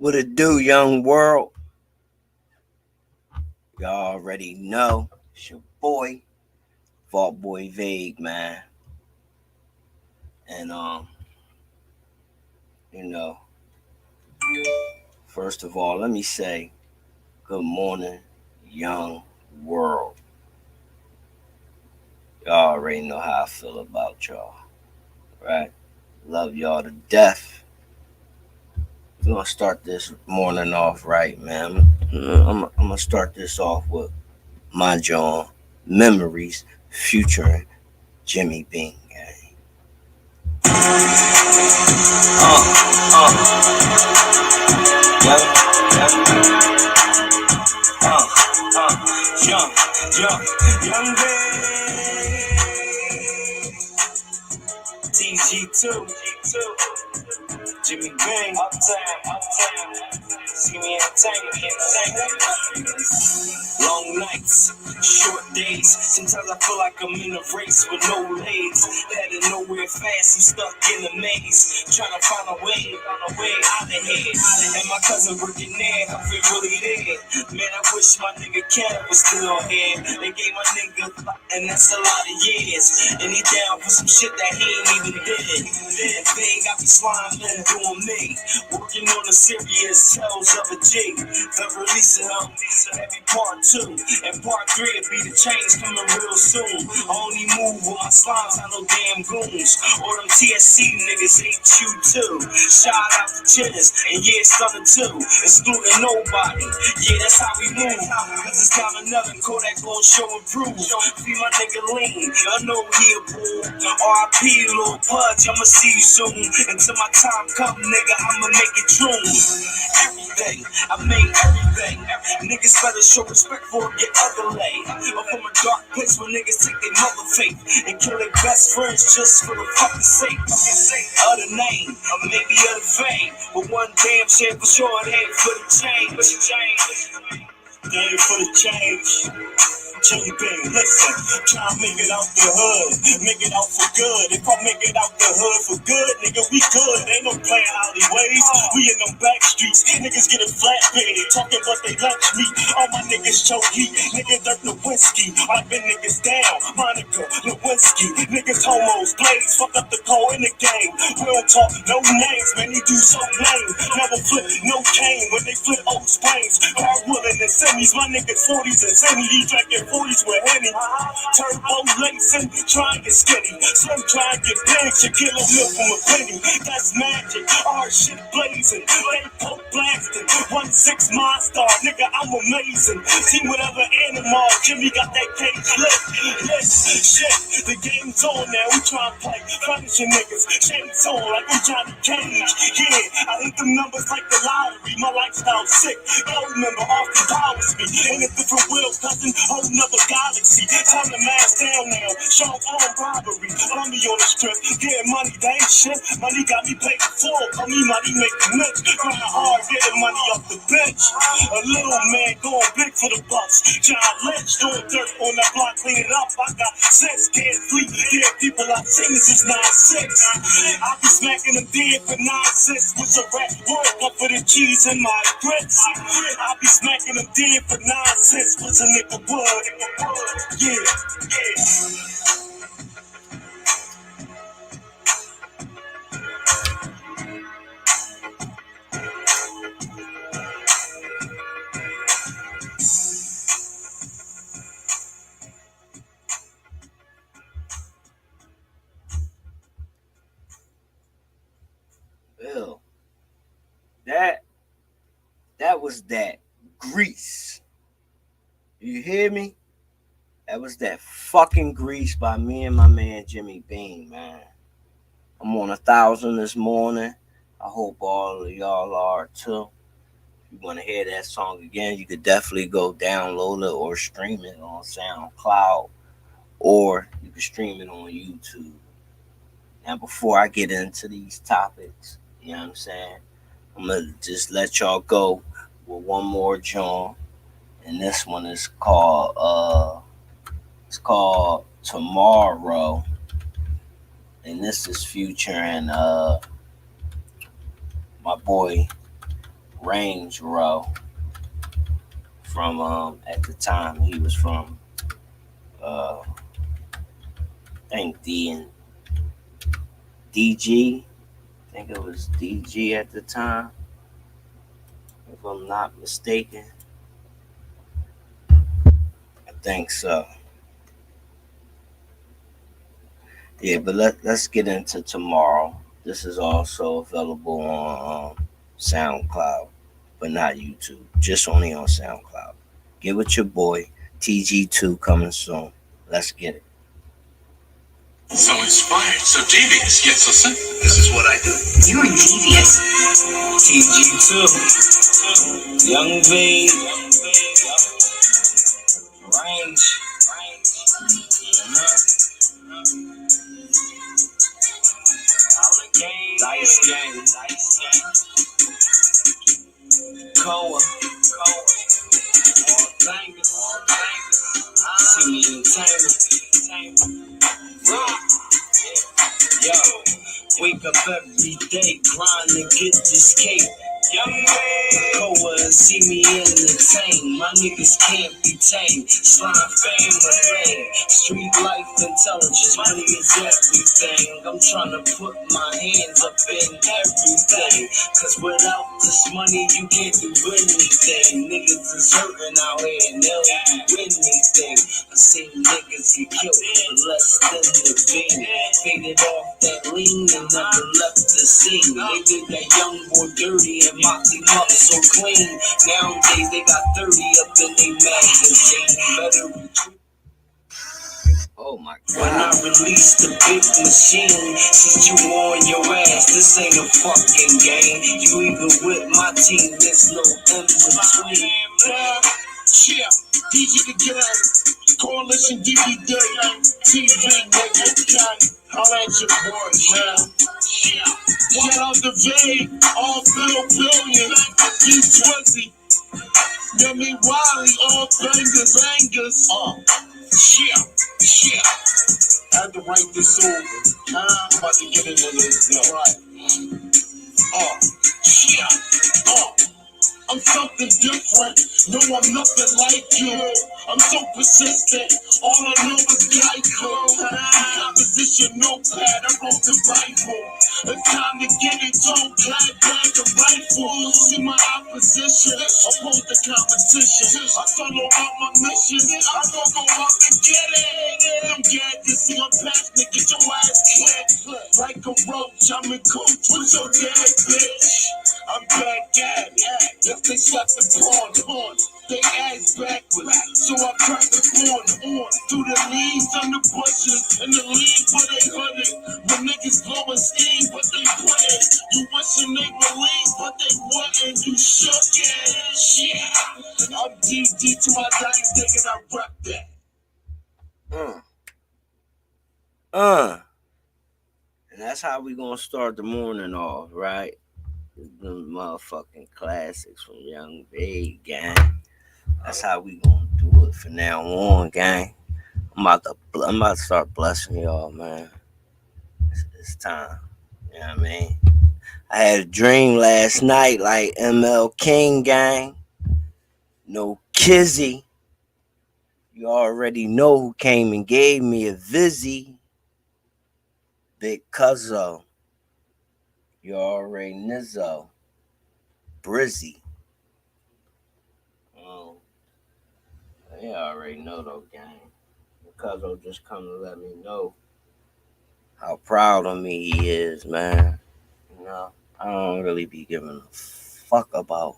What it do, young world? Y'all already know. It's your boy, Vault Boy Vague, man. And you know, first of all, let me say good morning, young world. Y'all already know how I feel about y'all, right? Love y'all to death. We're gonna start this morning off right, man. I'm gonna start this off with my John Memories featuring Jimmy Bean. Young, young TG2, Jimmy Bang, uptown, see me entertainment. Long nights, short days. Sometimes I feel like I'm in a race with no legs. Headed nowhere fast, I'm stuck in a maze. Trying to find a way out of here. And my cousin working there, I feel really dead. Man, I wish my nigga Cat was still here. They gave my nigga, and that's a lot of years. And he down for some shit that he ain't even did. And big, I be slime and doing me. Working on the serious tells of a G. The release of him, every part 2. And part 3 will be the change coming real soon. I only move with my slimes, I no damn goons. Or them TSC niggas ain't you too. Shout out to Jizz, and yeah, Stunner too. Excluding nobody, yeah, that's how we move. Cause it's time another Kodak gon' show and prove. See my nigga lean, I know he a bull. RIP, Lil Pudge, I'ma see you soon. Until my time come, nigga, I'ma make it true. Everything, I made everything. Niggas better show respect for get other lay. I'm from a dark place where niggas take their mother faith and kill their best friends just for the fucking sake. Of the name, or maybe of the fame. But one damn shit for sure, it ain't for the change. They ain't for the change. Jimmy Bang, listen, try to make it out the hood, make it out for good. If I make it out the hood for good, nigga, we good. Ain't no playing alleyways, we in them back streets. Niggas get it flatbed, talking about they lunch meat. All my niggas choke heat, nigga dirt the whiskey. I've been niggas down, Monica, Lewinsky. Niggas homos, blades, fuck up the code in the game. We don't talk no names, man, they do so lame. Never flip no cane when they flip old sprains. Hard willing and semis, my niggas 40s and semis, drinking 40s with Henny. Turbo lacing, trying to get skinny. Slim trying to get big, you kill a meal from a penny. That's magic, our shit blazing. They poke blasting, 1-6 monster, nigga, I'm amazing. Team whatever animal, Jimmy got that cage lit. Yes, shit, the game's on now, we trying to play. Punishing niggas, shades on like I'm Johnny Cage. Yeah, I hit them numbers like the lottery, my lifestyle sick. Y'all remember Austin Powers me, in a different wheels, cousin, whole nother galaxy. Time to mask down now, show arm robbery. On me on the strip, getting money, that ain't shit. Money got me paid for, call me money making mitch. Trying hard, getting money off the bench. A little man going big for the bucks. John Lynch doing dirt on that block, clean it up. I got sense, can't sleep. Yeah, people I've seen since 9-6. I be smacking them dead for 9 cents. With a rat work up for the cheese and my grits. I be smacking them dead for 9 cents. What's a nigga wood? Yeah, yeah. Bill, that was that grease. You hear me? That was that fucking grease by me and my man Jimmy Bean, man. I'm on 1,000 this morning. I hope all of y'all are too. If you want to hear that song again, you could definitely go download it or stream it on SoundCloud, or you can stream it on YouTube. Now, before I get into these topics, you know what I'm saying? I'm gonna just let y'all go with one more John, and this one is called Tomorrow, and this is Future and my boy Range Row from at the time he was from I think DG. I think it was DG at the time, if I'm not mistaken. I think so. Yeah, but let's get into tomorrow. This is also available on SoundCloud, but not YouTube. Just only on SoundCloud. Get with your boy TG2 coming soon. Let's get it. So inspired, so devious, yet so simple. This is what I do. You're devious. TG2, Young V, Range, Dice Gang, Koa, all bangers, see me entertainment, yo, wake up every day, grind and get this cake. Young man, Koa and see me entertain. My niggas can't be tamed. Slime fame with fame. Street life intelligence. Money is everything. I'm trying to put my hands up in everything. Cause without this money, you can't do anything. Niggas is hurting out here and they'll do anything. I seen niggas get killed for less than the beam. Faded off that lean and never left the scene. They did that young boy dirty and mopped him up so clean. Nowadays they got 30 up in they magazine. Better recruit. Oh my God. When I release the big machine, since you on your ass, this ain't a fucking game. You even with my team, there's no in between. Yeah, DJ the gang, Coalition My BDay, TV nigga, holla at your boy, man. Shout out to V, all billion, D20, Yummy Wiley, all bangers. Yeah. I had to write this over. I'm about to get into this, yo. Right. I'm something different. No, I'm nothing like you. I'm so persistent. All I know is Geico. Composition notepad. I wrote the Bible. It's time to get it. Don't glad bag the rifle. See my opposition. Oppose the competition. I solo out my mission. I gon' go out and get it. I'm gadgets. See I'm passionate. Get your ass clipped. Like a roach. I'm in coach with your dead bitch. I'm back at it. If they slap the pawn, they ass backwards. So I crack the corn on through the leaves on the bushes and the leaves where they hooded. The niggas blowing steam, but they putting. You wishing they released, but they wouldn't. You shook it. Yeah. I'm DD to my dying day and I rap that. And that's how we gonna start the morning off, right? The motherfucking classics from Young V, gang. That's how we gonna do it from now on, gang. I'm about to start blessing y'all, man. It's time. You know what I mean? I had a dream last night, like ML King, gang. No Kizzy. You already know who came and gave me a vizzy. Big Cuzzo. You already Nizzo. Brizzy. They already know though, gang. Cuzzo just come to let me know how proud of me he is, man. You know, I don't really be giving a fuck about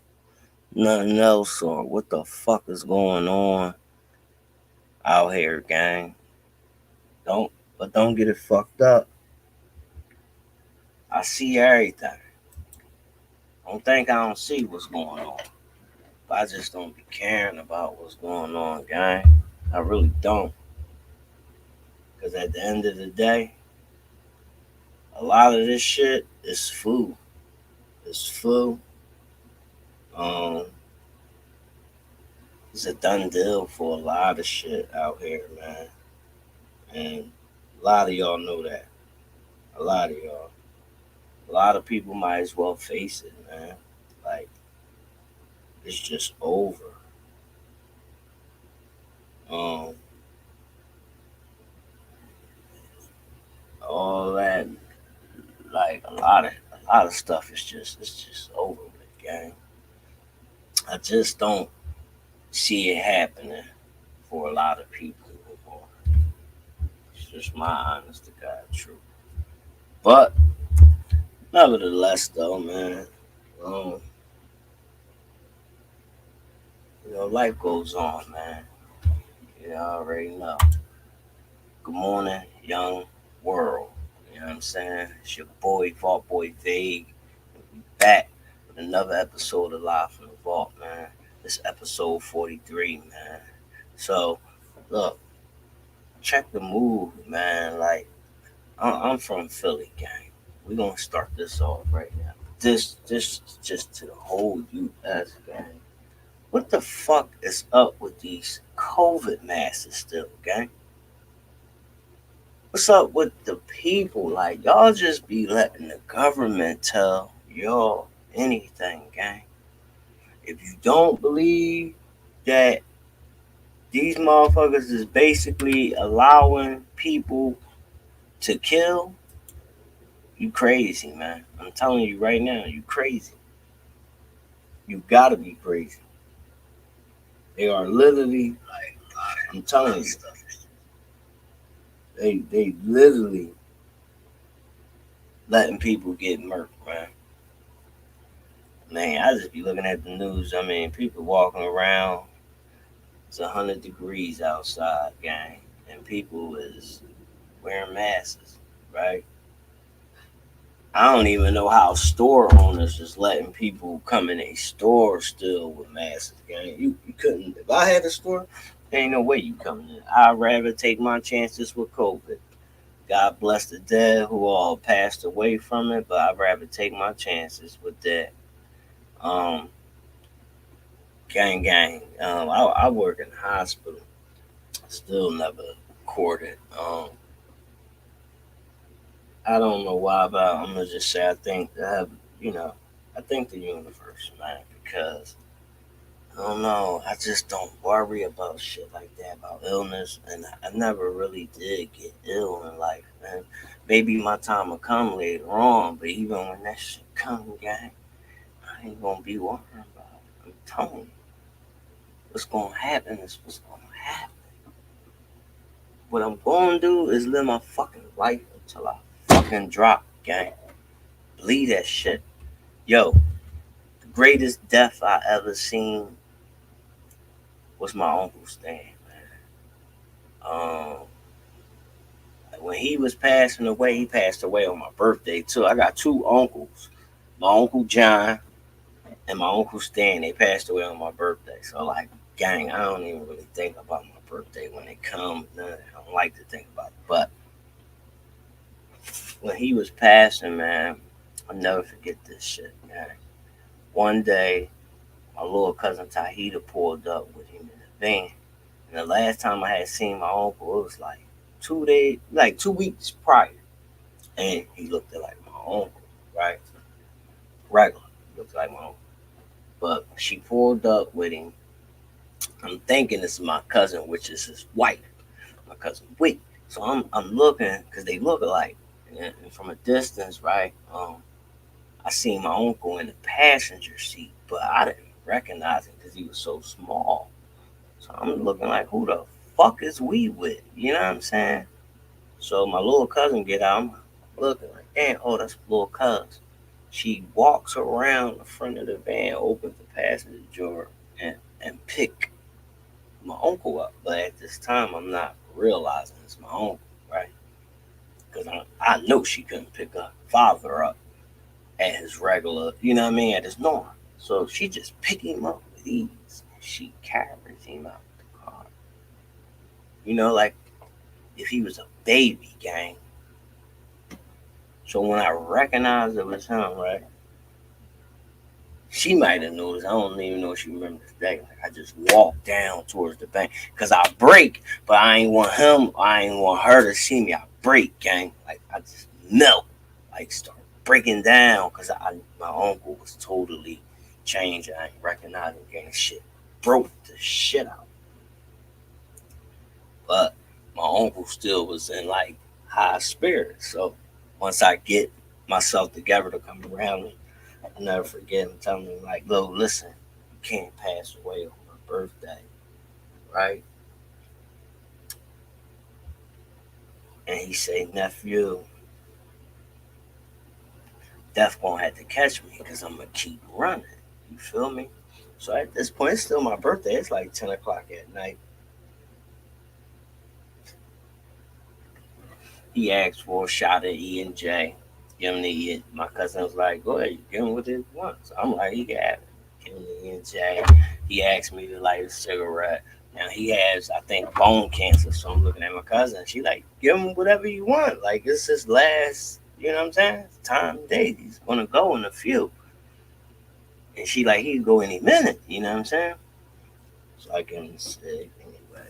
nothing else or what the fuck is going on out here, gang. Don't get it fucked up. I see everything. Don't think I don't see what's going on. But I just don't be caring about what's going on, gang. I really don't. Because at the end of the day, a lot of this shit is food. It's food. It's a done deal for a lot of shit out here, man. And a lot of y'all know that. A lot of y'all. A lot of people might as well face it, man. Like, It's just over. Um, all that, like a lot of stuff is just over with, gang. I just don't see it happening for a lot of people anymore. It's just my honest to God truth. But nevertheless, though, man, um, life goes on, man. You already know. Good morning, young world. You know what I'm saying? It's your boy, Vault Boy Vague, back with another episode of Live from the Vault, man. This episode 43, man. So, look, check the move, man. Like, I'm from Philly, gang. We're gonna start this off right now. This is just to the whole U.S., gang. What the fuck is up with these COVID masks still, gang? What's up with the people? Like, y'all just be letting the government tell y'all anything, gang. If you don't believe that these motherfuckers is basically allowing people to kill, you crazy, man. I'm telling you right now, you crazy. You gotta be crazy. They are literally, I'm telling you, they literally letting people get murked, man. Man, I just be looking at the news. I mean, people walking around. It's 100 degrees outside, gang, and people is wearing masks, right? I don't even know how store owners is letting people come in a store still with masks, gang. You couldn't. If I had a store, there ain't no way you coming in. I'd rather take my chances with COVID. God bless the dead who all passed away from it, but I'd rather take my chances with that. Um, gang. I work in the hospital. Still never courted. I don't know why, but I'm gonna just say I think I think the universe, man, because I don't know. I just don't worry about shit like that, about illness, and I never really did get ill in life, man. Maybe my time will come later on, but even when that shit come, gang, I ain't gonna be worrying about it. I'm telling you, what's gonna happen is what's gonna happen. What I'm gonna do is live my fucking life until I fucking drop, gang. Believe that shit. Yo, the greatest death I ever seen was my Uncle Stan, man. When he was passing away, he passed away on my birthday too. I got two uncles, my Uncle John and my Uncle Stan. They passed away on my birthday. So like, gang, I don't even really think about my birthday when it comes. I don't like to think about it. But when he was passing, man, I'll never forget this shit, man. One day, my little cousin Tahita pulled up with him in the van. And the last time I had seen my uncle, it was like 2 days, like 2 weeks prior. And he looked like my uncle, right? Regular. He looked like my uncle. But she pulled up with him. I'm thinking this is my cousin, which is his wife, my cousin Whit. So I'm looking, because they look alike. And from a distance, right? I seen my uncle in the passenger seat, but I didn't recognize him because he was so small. So I'm looking like, who the fuck is we with? You know what I'm saying? So my little cousin get out. I'm looking like, damn, oh, that's little cuz. She walks around the front of the van, opens the passenger door, and pick my uncle up. But at this time, I'm not realizing it's my uncle, right? Because I know she couldn't pick her father up at his regular, you know what I mean, at his norm. So she just picked him up with ease. She carries him out the car. Like if he was a baby, gang. So when I recognized it was him, right? She might have noticed. I don't even know if she remembers this day. Like I just walked down towards the bank because I break, but I ain't want him. I ain't want her to see me. I break, gang. Like I just melt, like start breaking down because my uncle was totally change. I ain't recognizing gang shit. Broke the shit out. But my uncle still was in like high spirits. So once I get myself together to come around me, I'll never forget him telling me like, "Lo, listen, you can't pass away on my birthday, right?" And he say, "Nephew, death gonna have to catch me because I'm gonna keep running." You feel me? So at this point, it's still my birthday. It's like 10 o'clock at night. He asked for a shot of E&J. Give him the E. My cousin was like, "Go ahead, give him what he wants." I'm like, "He got it." Give him the E&J. He asked me to light a cigarette. Now he has, I think, bone cancer. So I'm looking at my cousin. She like, "Give him whatever you want. Like it's his last, you know what I'm saying? Time day. He's gonna go in a few." And she like, "He can go any minute." You know what I'm saying? So I give him the cig anyway.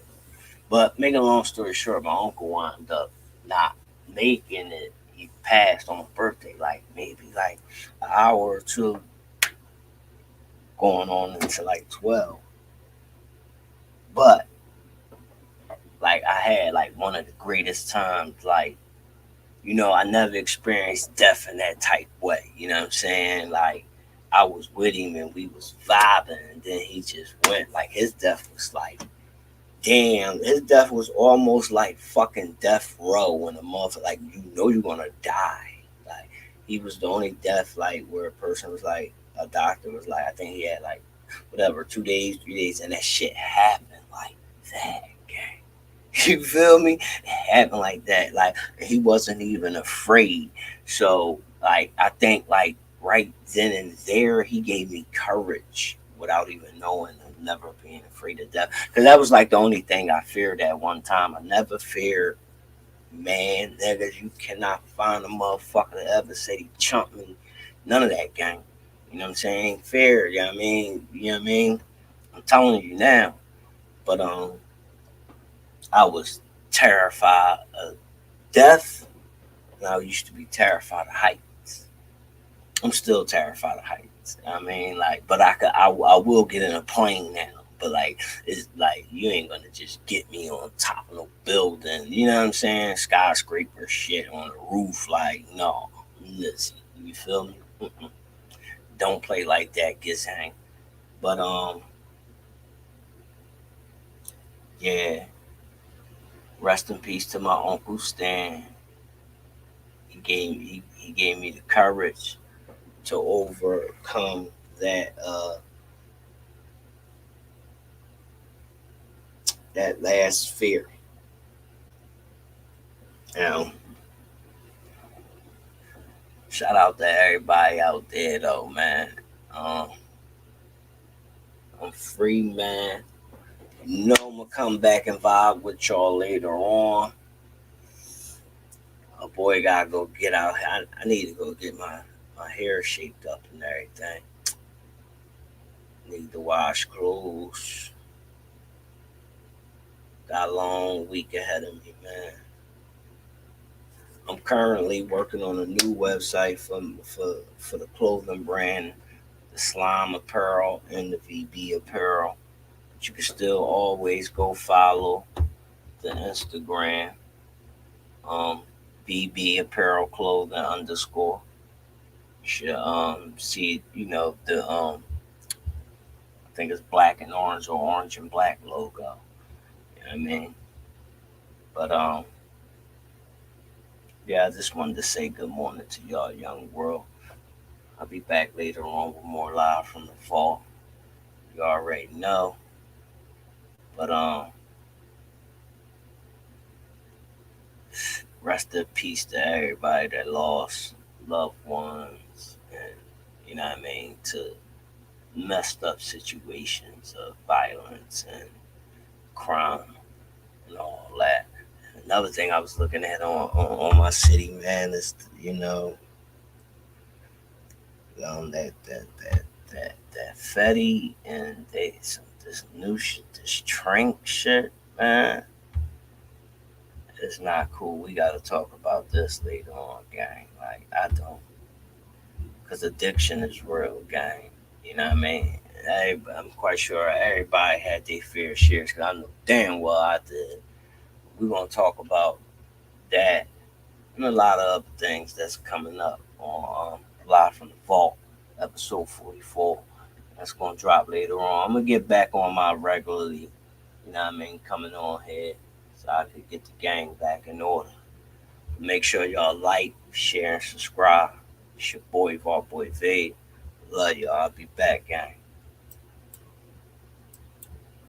But making a long story short, my uncle wound up not making it. He passed on my birthday, like maybe like an hour or two going on into like 12. But like I had like one of the greatest times, like, I never experienced death in that type way. You know what I'm saying? Like I was with him and we was vibing and then he just went. Like his death was like, damn, his death was almost like fucking death row when a motherfucker, like, you're gonna die. Like, he was the only death, like, where a person was like, a doctor was like, I think he had like, whatever, 2 days, 3 days, and that shit happened like that, gang. You feel me? It happened like that. Like, he wasn't even afraid. So, like, I think, like, right then and there, he gave me courage without even knowing, and never being afraid of death. Because that was like the only thing I feared at one time. I never feared, man, niggas, you cannot find a motherfucker that ever said he chumped me. None of that, gang. You know what I'm saying? Fair, you know what I mean? You know what I mean? I'm telling you now. But I was terrified of death, and I used to be terrified of heights. I'm still terrified of heights. I mean, like, but I will get in a plane now. But like, it's like you ain't gonna just get me on top of no building. You know what I'm saying? Skyscraper shit on the roof. Like, no, listen, you feel me? Mm-mm. Don't play like that, gets hang. But yeah. Rest in peace to my uncle Stan. He gave me the courage to overcome that last fear. You know, shout out to everybody out there though, man. Um, I'm free, man. I'm gonna come back and vibe with y'all later on. A boy gotta go get out. I need to go get my hair shaped up and everything. Need to wash clothes. Got a long week ahead of me, man. I'm currently working on a new website for the clothing brand, the Slime Apparel and the VB Apparel. But you can still always go follow the Instagram, um, BB Apparel Clothing underscore. You should see the I think it's black and orange or orange and black logo. You know what I mean? But yeah, I just wanted to say good morning to y'all, young world. I'll be back later on with more live from the fall. You already know. But rest in peace to everybody that lost loved ones and what I mean, to messed up situations of violence and crime and all that. Another thing I was looking at on my city, man, is that Fetty and this new shit, this Trank shit, man. It's not cool. We gotta talk about this later on, gang. Like I don't, cause addiction is real, gang. You know what I mean? I'm quite sure everybody had their fair shares because I know damn well I did. We're going to talk about that and a lot of other things that's coming up on Live from the Vault, episode 44. That's going to drop later on. I'm going to get back on my regularly, you know what I mean, coming on here so I could get the gang back in order. Make sure y'all like, share, and subscribe. It's your boy, Vault Boy Vade. Love y'all. I'll be back, gang.